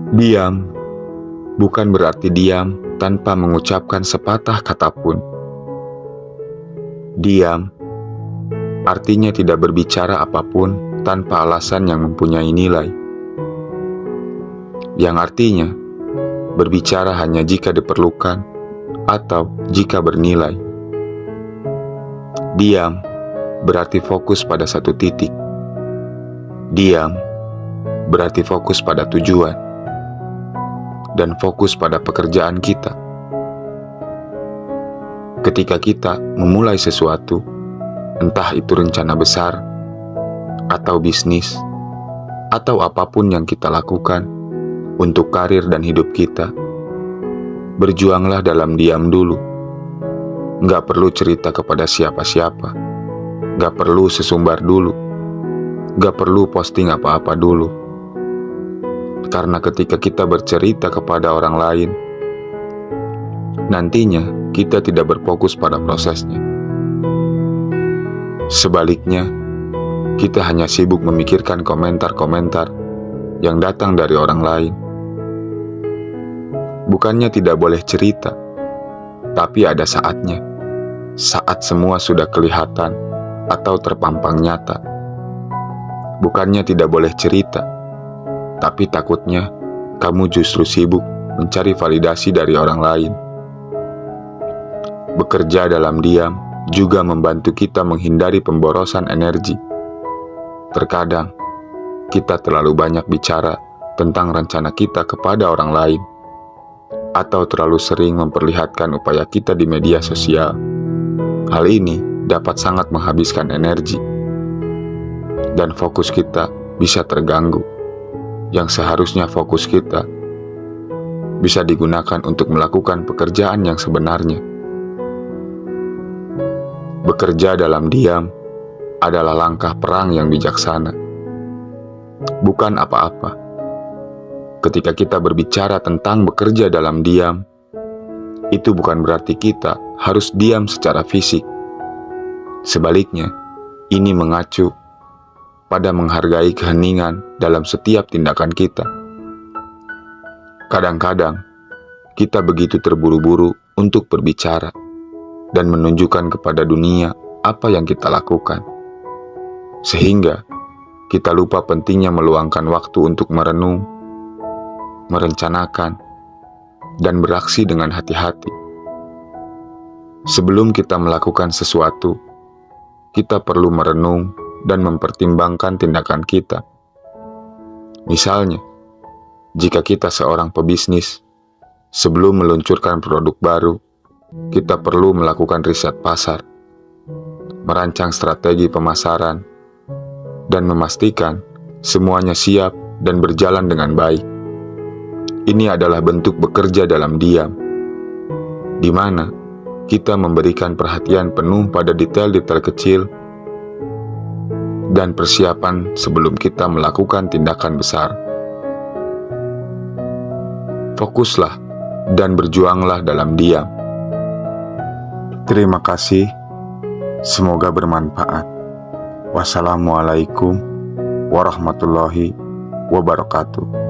Diam bukan berarti diam tanpa mengucapkan sepatah kata pun. Diam artinya tidak berbicara apapun tanpa alasan yang mempunyai nilai. Yang artinya, berbicara hanya jika diperlukan atau jika bernilai. Diam berarti fokus pada satu titik. Diam berarti fokus pada tujuan dan fokus pada pekerjaan kita. Ketika kita memulai sesuatu, entah itu rencana besar atau bisnis atau apapun yang kita lakukan untuk karir dan hidup kita, berjuanglah dalam diam dulu. Nggak perlu cerita kepada siapa-siapa, nggak perlu sesumbar dulu, nggak perlu posting apa-apa dulu. Karena ketika kita bercerita kepada orang lain, nantinya kita tidak berfokus pada prosesnya. Sebaliknya, kita hanya sibuk memikirkan komentar-komentar yang datang dari orang lain. Bukannya tidak boleh cerita, tapi ada saatnya, saat semua sudah kelihatan atau terpampang nyata. Bukannya tidak boleh cerita, tapi takutnya kamu justru sibuk mencari validasi dari orang lain. Bekerja dalam diam juga membantu kita menghindari pemborosan energi. Terkadang, kita terlalu banyak bicara tentang rencana kita kepada orang lain, atau terlalu sering memperlihatkan upaya kita di media sosial. Hal ini dapat sangat menghabiskan energi, dan fokus kita bisa terganggu. Yang seharusnya fokus kita bisa digunakan untuk melakukan pekerjaan yang sebenarnya. Bekerja dalam diam adalah langkah perang yang bijaksana, bukan apa-apa. Ketika kita berbicara tentang bekerja dalam diam, itu bukan berarti kita harus diam secara fisik. Sebaliknya, ini mengacu pada menghargai keheningan dalam setiap tindakan kita. Kadang-kadang, kita begitu terburu-buru untuk berbicara dan menunjukkan kepada dunia apa yang kita lakukan, sehingga kita lupa pentingnya meluangkan waktu untuk merenung, merencanakan, dan beraksi dengan hati-hati. Sebelum kita melakukan sesuatu, kita perlu merenung dan mempertimbangkan tindakan kita. Misalnya, jika kita seorang pebisnis, sebelum meluncurkan produk baru, kita perlu melakukan riset pasar, merancang strategi pemasaran, dan memastikan semuanya siap dan berjalan dengan baik. Ini adalah bentuk bekerja dalam diam, di mana kita memberikan perhatian penuh pada detail-detail kecil dan persiapan sebelum kita melakukan tindakan besar. Fokuslah dan berjuanglah dalam diam. Terima kasih, semoga bermanfaat. Wassalamualaikum warahmatullahi wabarakatuh.